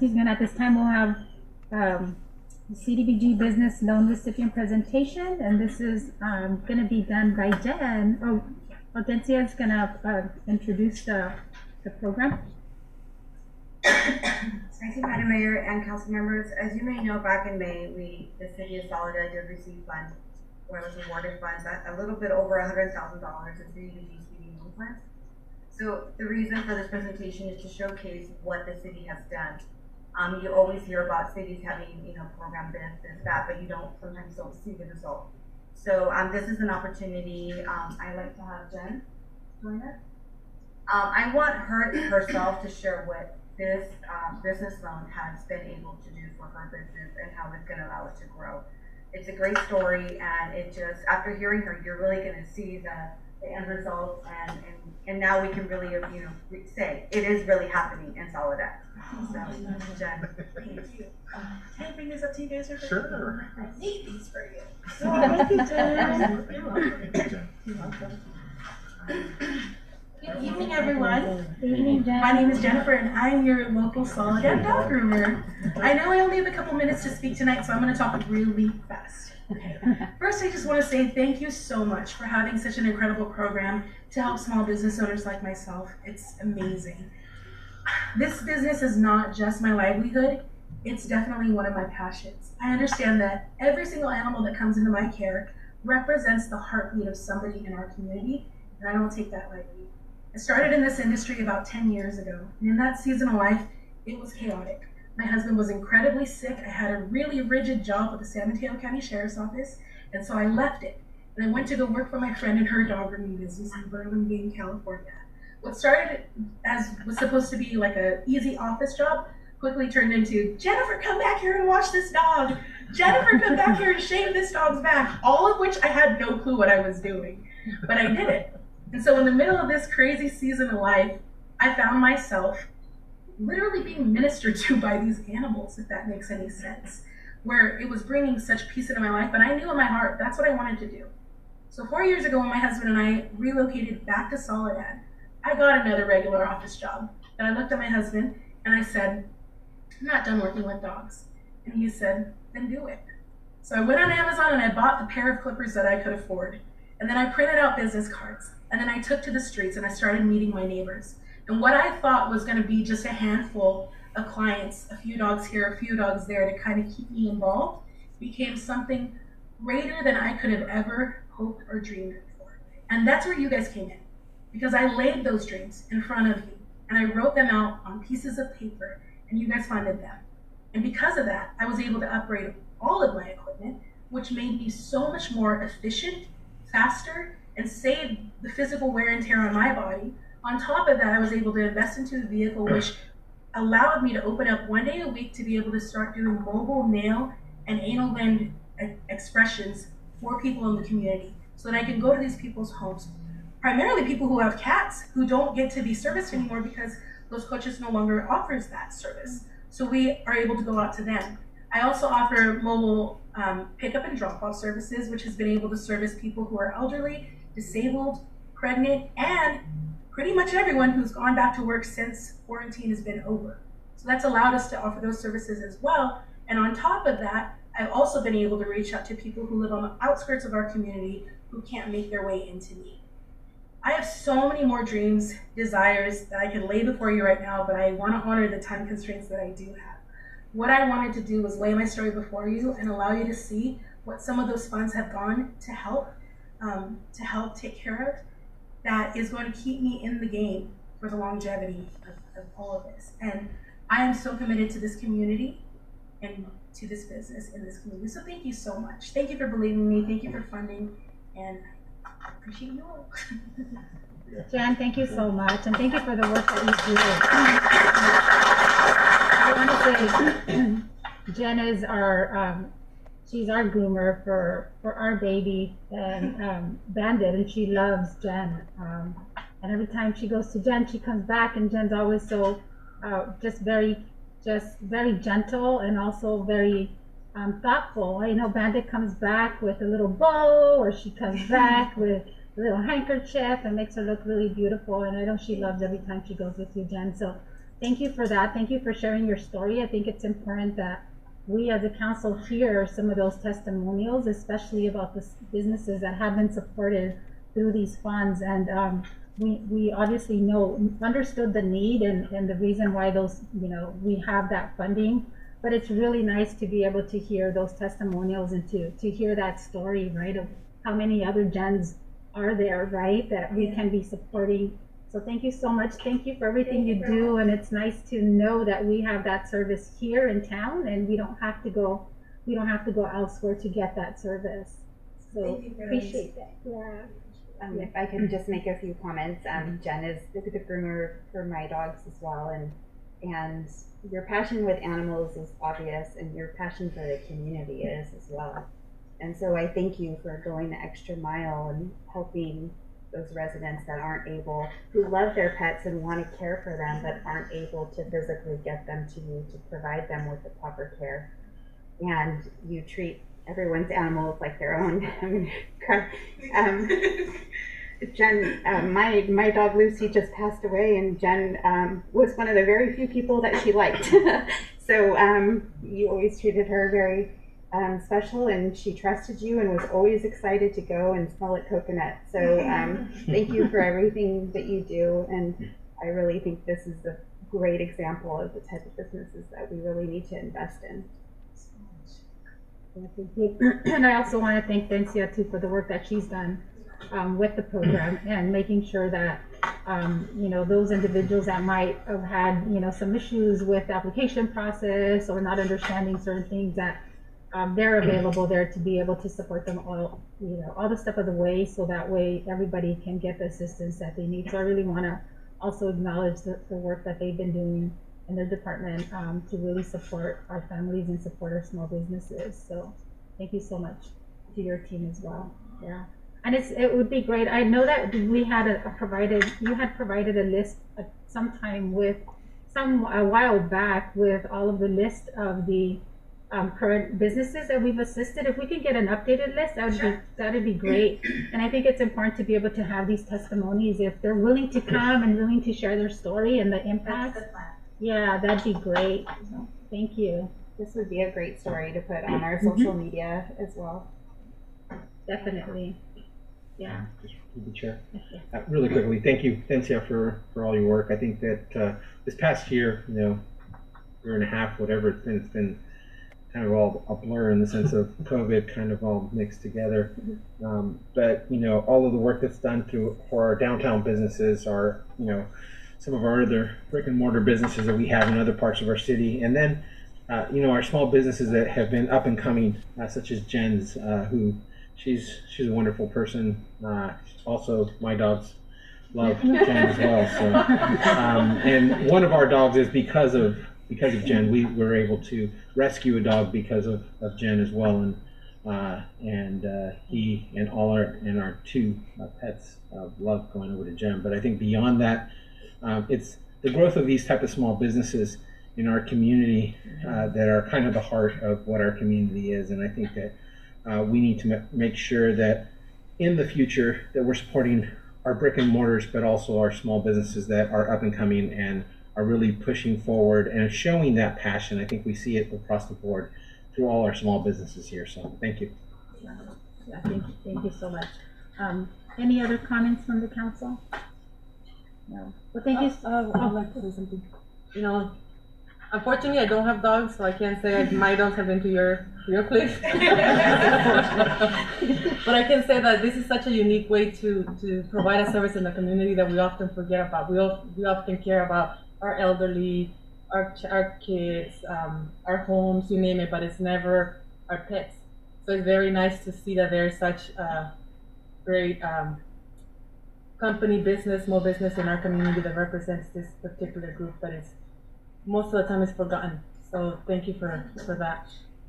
He's gonna, at this time, we'll have the CDBG business loan recipient presentation, and this is gonna be done by Jen. Audencia is gonna introduce the program. Thank you, Madam Mayor and council members. As you may know, back in May, the city of Soledad did receive funds, or was awarded funds, a little bit over $100,000 in CDBG speeding loan plans. So the reason for this presentation is to showcase what the city has done. You always hear about cities having, program this, that, but you sometimes don't see the result. So this is an opportunity. I'd like to have Jen join us. I want her herself to share what this business loan has been able to do for her business and how it's going to allow it to grow. It's a great story, and it just, after hearing her, you're really going to see the end result, and now we can really, say it is really happening in Soledad. So, Jen. Thank you. Can I bring this up to you guys? Sure. I need these for you. Thank you, Jen. You're welcome. Good evening, everyone. Good evening, Jen. My name is Jennifer, and I'm your local Soledad dog groomer. I know I only have a couple minutes to speak tonight, so I'm going to talk really fast. Okay. First, I just want to say thank you so much for having such an incredible program to help small business owners like myself. It's amazing. This business is not just my livelihood, it's definitely one of my passions. I understand that every single animal that comes into my care represents the heartbeat of somebody in our community, and I don't take that lightly. I started in this industry about 10 years ago, and in that season of life, it was chaotic. My husband was incredibly sick. I had a really rigid job with the San Mateo County Sheriff's Office, and so I left it. And I went to go work for my friend in her dog grooming business in Burlingame, California. What started as was supposed to be like an easy office job quickly turned into, Jennifer, come back here and watch this dog. Jennifer, come back here and shave this dog's back. All of which I had no clue what I was doing, but I did it. And so in the middle of this crazy season of life, I found myself literally being ministered to by these animals, if that makes any sense, where it was bringing such peace into my life, but I knew in my heart that's what I wanted to do. So 4 years ago, when my husband and I relocated back to Soledad, I got another regular office job. And I looked at my husband and I said, I'm not done working with dogs. And he said, then do it. So I went on Amazon and I bought the pair of clippers that I could afford. And then I printed out business cards. And then I took to the streets and I started meeting my neighbors. And what I thought was going to be just a handful of clients, a few dogs here, a few dogs there to kind of keep me involved, became something greater than I could have ever hoped or dreamed for. And that's where you guys came in. Because I laid those dreams in front of you and I wrote them out on pieces of paper and you guys funded them. And because of that, I was able to upgrade all of my equipment, which made me so much more efficient, faster, and saved the physical wear and tear on my body. On top of that, I was able to invest into the vehicle, which allowed me to open up 1 day a week to be able to start doing mobile nail and anal gland expressions for people in the community so that I can go to these people's homes. Primarily people who have cats who don't get to be serviced anymore because Los Coches no longer offers that service. So we are able to go out to them. I also offer mobile pickup and drop-off services, which has been able to service people who are elderly, disabled, pregnant, and pretty much everyone who's gone back to work since quarantine has been over. So that's allowed us to offer those services as well. And on top of that, I've also been able to reach out to people who live on the outskirts of our community who can't make their way into me. I have so many more dreams, desires that I can lay before you right now, but I want to honor the time constraints that I do have. What I wanted to do was lay my story before you and allow you to see what some of those funds have gone to help take care of, that is going to keep me in the game for the longevity of all of this. And I am so committed to this community and to this business in this community. So thank you so much. Thank you for believing me. Thank you for funding. And I appreciate you all. Jen, thank you so much, and thank you for the work that you do. I want to say, Jen is our, she's our groomer for our baby, and Bandit, and she loves Jen. And every time she goes to Jen, she comes back, and Jen's always so just very gentle and also very thoughtful. You know, Bandit comes back with a little bow, or she comes back with a little handkerchief and makes her look really beautiful. And I know she loves every time she goes with you, Jen. So thank you for that. Thank you for sharing your story. I think it's important that we as a council hear some of those testimonials, especially about the businesses that have been supported through these funds. And we obviously understood the need and the reason why those, we have that funding. But it's really nice to be able to hear those testimonials and to hear that story, right, of how many other gens are there, right, that we can be supporting. So thank you so much. Thank you for everything you do. And it's nice to know that we have that service here in town and we don't have to go elsewhere to get that service. So appreciate that. Yeah. If I can just make a few comments, Jen is the groomer for my dogs as well, and your passion with animals is obvious, and your passion for the community is as well. And so I thank you for going the extra mile and helping those residents that aren't able, who love their pets and want to care for them, but aren't able to physically get them to you to provide them with the proper care. And you treat everyone's animals like their own. Jen, my dog Lucy just passed away, and Jen was one of the very few people that she liked. So you always treated her very special, and she trusted you and was always excited to go and smell at coconut. So thank you for everything that you do, and I really think this is a great example of the type of businesses that we really need to invest in. And I also want to thank Vencia too for the work that she's done with the program and making sure that those individuals that might have had some issues with the application process or not understanding certain things, that they're available there to be able to support them all the step of the way, so that way everybody can get the assistance that they need. So I really want to also acknowledge the work that they've been doing in their department to really support our families and support our small businesses. So thank you so much to your team as well. Yeah, and it would be great. I know that we had you had provided a list sometime a while back with all of the list of the current businesses that we've assisted. If we could get an updated list, that'd be great. And I think it's important to be able to have these testimonies if they're willing to come and willing to share their story and the impact. That's the plan. Yeah, that'd be great. So, thank you. This would be a great story to put on our social media as well. Definitely. Yeah. Just through the chair. Really quickly, thank you, Vencia, for all your work. I think that this past year, year and a half, whatever it's been kind of all a blur in the sense of COVID kind of all mixed together. But all of the work that's done for our downtown businesses, our some of our other brick and mortar businesses that we have in other parts of our city, and then our small businesses that have been up and coming, such as Jen's, who she's a wonderful person. Also, my dogs love Jen as well. So, and one of our dogs is because of Jen, we were able to rescue a dog because of Jen as well, and he and our two pets love going over to Jen. But I think beyond that, it's the growth of these type of small businesses in our community that are kind of the heart of what our community is. And I think that we need to make sure that in the future that we're supporting our brick and mortars, but also our small businesses that are up and coming and are really pushing forward and showing that passion. I think we see it across the board through all our small businesses here. So thank you. Yeah, thank you so much. Any other comments from the council? No. Well, thank you. I'd like to say something. Unfortunately, I don't have dogs, so I can't say my dogs have been to your place. But I can say that this is such a unique way to provide a service in the community that we often forget about. We often care about our elderly, our kids, our homes, you name it, but it's never our pets. So it's very nice to see that there's such a great company, small business in our community that represents this particular group that is most of the time is forgotten. So thank you for that.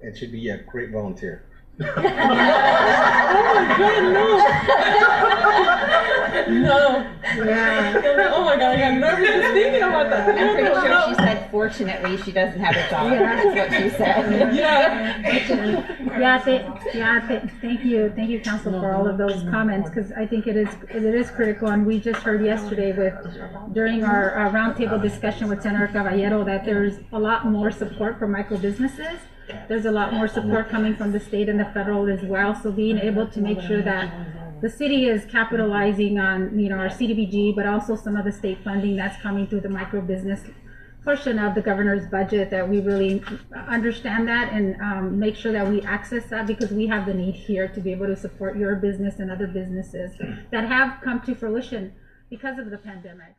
It should be a great volunteer. Oh my God, no! No. Yeah. Oh my God, I got nervous just thinking about that. I'm pretty No. sure she said, fortunately, she doesn't have a job. Yeah. That's what she said. Yeah. Thank you, Council, for all of those comments, because I think it is critical, and we just heard yesterday during our roundtable discussion with Senator Caballero that there's a lot more support for micro businesses. There's a lot more support coming from the state and the federal as well. So being able to make sure that the city is capitalizing on, our CDBG, but also some of the state funding that's coming through the micro business portion of the governor's budget, that we really understand that and make sure that we access that, because we have the need here to be able to support your business and other businesses that have come to fruition because of the pandemic.